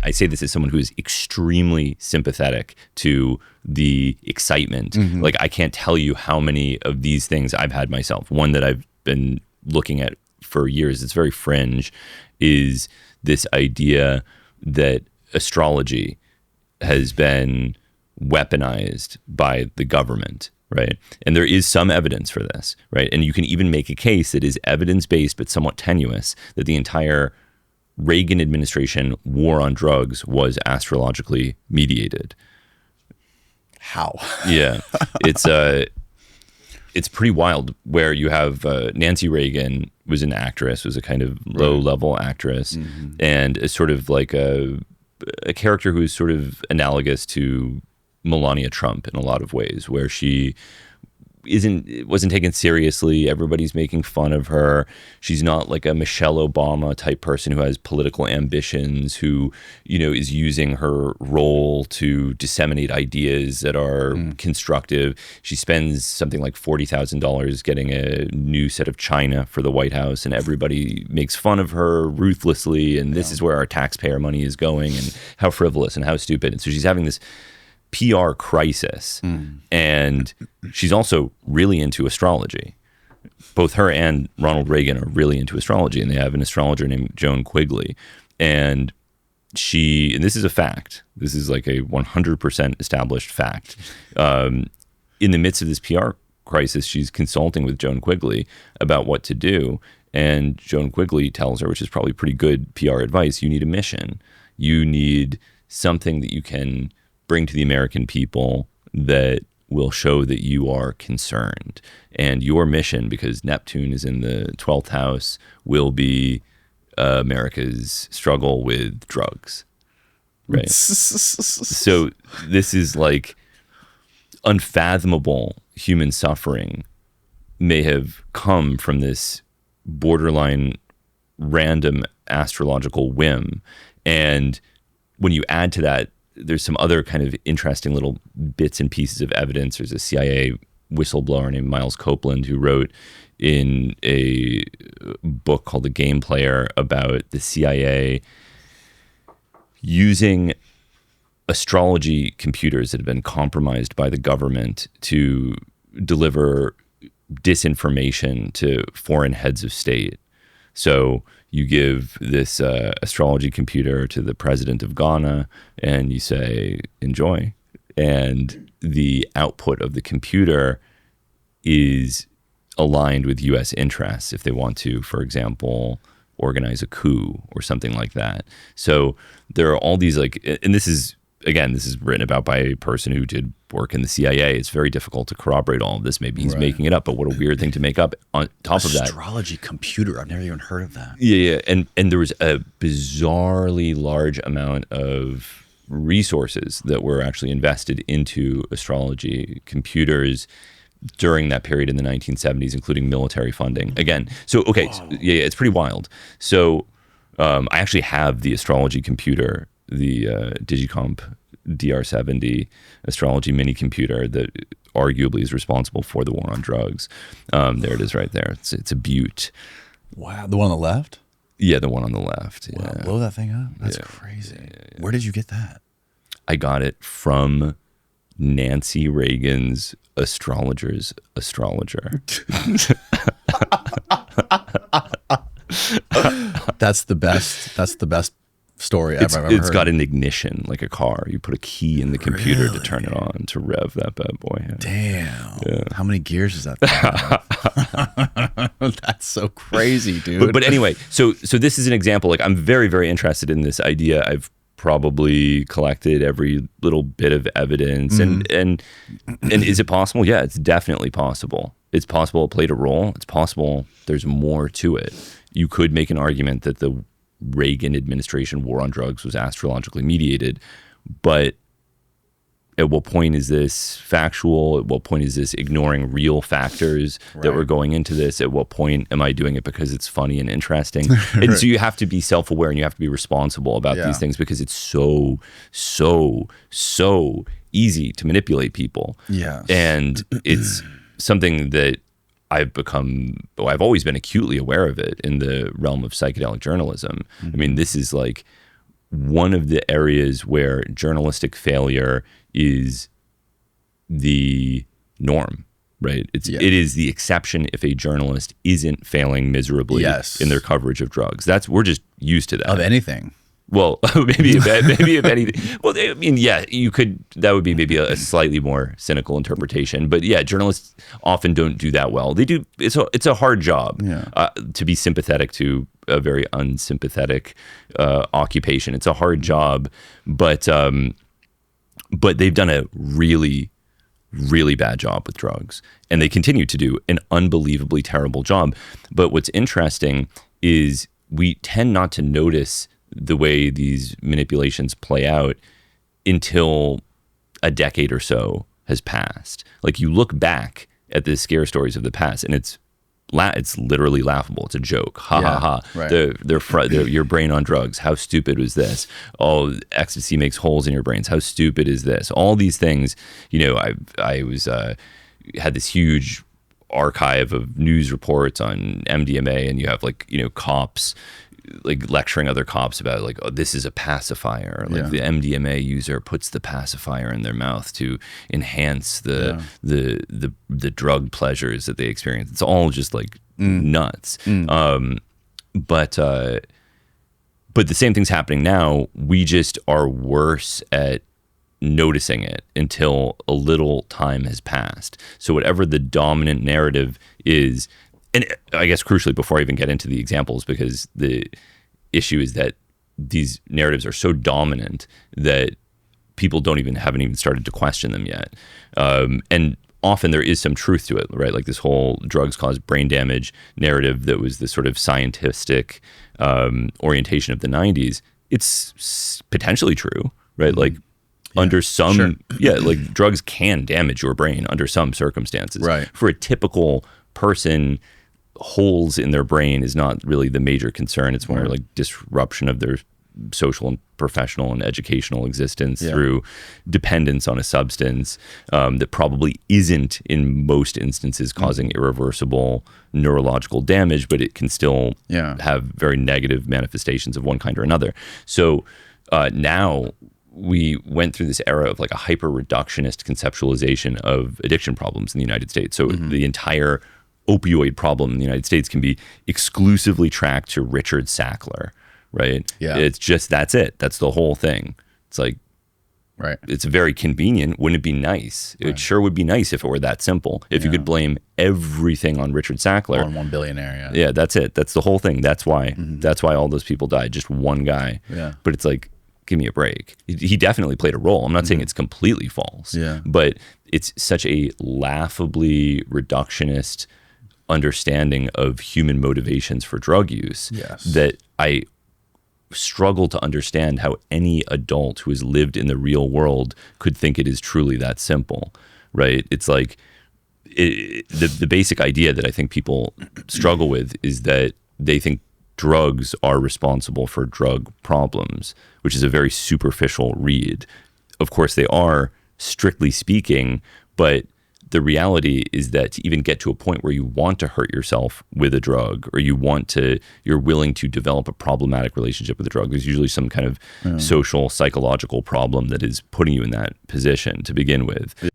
I say this as someone who is extremely sympathetic to the excitement. Like, I can't tell you how many of these things I've had myself. One that I've been looking at for years, it's very fringe, is this idea that astrology has been weaponized by the government, right? And there is some evidence for this, right? And you can even make a case that is evidence-based but somewhat tenuous, that the entire Reagan administration war on drugs was astrologically mediated. How? Yeah. It's pretty wild, where you have Nancy Reagan was an actress, was a kind of low-level actress, and is sort of like a character who is sort of analogous to Melania Trump in a lot of ways, where she wasn't taken seriously. Everybody's making fun of her. She's not like a Michelle Obama type person who has political ambitions, who, you know, is using her role to disseminate ideas that are constructive. She spends something like $40,000 getting a new set of china for the White House, and everybody makes fun of her ruthlessly. And this is where our taxpayer money is going, and how frivolous and how stupid. And so she's having this PR crisis, and she's also really into astrology. Both her and Ronald Reagan are really into astrology, and they have an astrologer named Joan Quigley. And this is a fact, this is like a 100% established fact. In the midst of this PR crisis, she's consulting with Joan Quigley about what to do. And Joan Quigley tells her, which is probably pretty good PR advice, you need a mission. You need something that you can bring to the American people that will show that you are concerned. And your mission, because Neptune is in the 12th house, will be America's struggle with drugs. Right. So this is like unfathomable human suffering may have come from this borderline random astrological whim. And when you add to that, there's some other kind of interesting little bits and pieces of evidence. There's a CIA whistleblower named Miles Copeland who wrote in a book called The Game Player about the CIA using astrology computers that have been compromised by the government to deliver disinformation to foreign heads of state. So you give this astrology computer to the president of Ghana and you say, enjoy. And the output of the computer is aligned with U.S. interests if they want to, for example, organize a coup or something like that. So there are all these and this is written about by a person who did work in the CIA. It's very difficult to corroborate all of this. Maybe he's making it up, but what a weird thing to make up on top of that. Astrology computer. I've never even heard of that. Yeah. And there was a bizarrely large amount of resources that were actually invested into astrology computers during that period in the 1970s, including military funding. Again, so, okay, it's pretty wild. So I actually have the astrology computer, the Digicomp DR70 astrology mini computer that arguably is responsible for the war on drugs. There it is right there. It's a beaut. Wow. The one on the left? Yeah, the one on the left. Wow, blow that thing up. That's crazy. Yeah. Where did you get that? I got it from Nancy Reagan's astrologer's astrologer. That's the best story I've ever heard. It's got an ignition like a car. You put a key in the computer to turn it on, to rev that bad boy. Yeah. Damn. Yeah. How many gears is that thing? That's so crazy, dude. But anyway, so this is an example. Like, I'm very, very interested in this idea. I've probably collected every little bit of evidence. And is it possible? Yeah, it's definitely possible. It's possible it played a role. It's possible there's more to it. You could make an argument that the Reagan administration war on drugs was astrologically mediated, but at what point is this factual? At what point is this ignoring real factors that were going into this? At what point am I doing it because it's funny and interesting? And so you have to be self-aware and you have to be responsible about these things, because it's so easy to manipulate people. Yeah. And it's something that I've always been acutely aware of it in the realm of psychedelic journalism. I mean, this is like one of the areas where journalistic failure is the norm, right? It is the exception if a journalist isn't failing miserably in their coverage of drugs. We're just used to that. Of anything. Well, maybe if anything. Well, I mean, yeah, you could. That would be maybe a slightly more cynical interpretation. But yeah, journalists often don't do that well. They do. It's a hard job to be sympathetic to a very unsympathetic occupation. It's a hard job, but they've done a really, really bad job with drugs, and they continue to do an unbelievably terrible job. But what's interesting is we tend not to notice the way these manipulations play out until a decade or so has passed. Like, you look back at the scare stories of the past, and it's literally laughable. It's a joke. Ha ha ha. Right. Your brain on drugs. How stupid was this? Oh, ecstasy makes holes in your brains. How stupid is this? All these things. You know, I was had this huge archive of news reports on MDMA, and you have, like, you know, cops like lecturing other cops about, like, oh, this is a pacifier. Like, the MDMA user puts the pacifier in their mouth to enhance the drug pleasures that they experience. It's all just like nuts. But the same thing's happening now. We just are worse at noticing it until a little time has passed. So whatever the dominant narrative is. And I guess crucially, before I even get into the examples, because the issue is that these narratives are so dominant that people haven't even started to question them yet. And often there is some truth to it, right? Like this whole drugs cause brain damage narrative that was the sort of scientific orientation of the 90s. It's potentially true, right? Like, under some, like drugs can damage your brain under some circumstances. Right. For a typical person, holes in their brain is not really the major concern. It's more like disruption of their social and professional and educational existence through dependence on a substance that probably isn't, in most instances, causing irreversible neurological damage, but it can still have very negative manifestations of one kind or another. So now we went through this era of like a hyper-reductionist conceptualization of addiction problems in the United States. So the entire opioid problem in the United States can be exclusively tracked to Richard Sackler, right? Yeah. It's just, that's it. That's the whole thing. It's like, it's very convenient. Wouldn't it be nice? It sure would be nice if it were that simple. If you could blame everything on Richard Sackler. On one billionaire, Yeah, that's it. That's the whole thing. That's why. That's why all those people died. Just one guy. Yeah. But it's like, give me a break. He definitely played a role. I'm not saying it's completely false. But it's such a laughably reductionist understanding of human motivations for drug use that I struggle to understand how any adult who has lived in the real world could think it is truly that simple, right? It's like the basic idea that I think people struggle with is that they think drugs are responsible for drug problems, which is a very superficial read. Of course they are, strictly speaking, but the reality is that to even get to a point where you want to hurt yourself with a drug, or you're willing to develop a problematic relationship with a drug, there's usually some kind of social, psychological problem that is putting you in that position to begin with.